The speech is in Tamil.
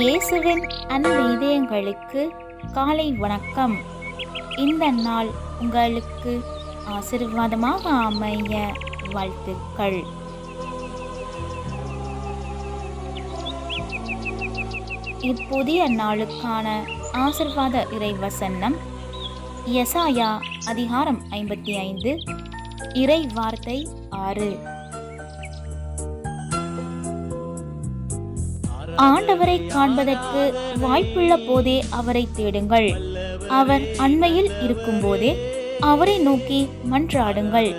இயேசுவின் அன்பு இதயங்களுக்கு காலை வணக்கம். இந்த நாள் உங்களுக்கு ஆசீர்வாதமாக அமைய வாழ்த்துக்கள். இப்புதிய நாளுக்கான ஆசீர்வாத இறைவசனம் எசாயா அதிகாரம் 55 இறை வார்த்தை 6. ஆண்டவரை காண்பதற்கு வாய்ப்புள்ள போதே அவரை தேடுங்கள். அவர் அண்மையில் இருக்கும் போதே அவரை நோக்கி மன்றாடுங்கள்.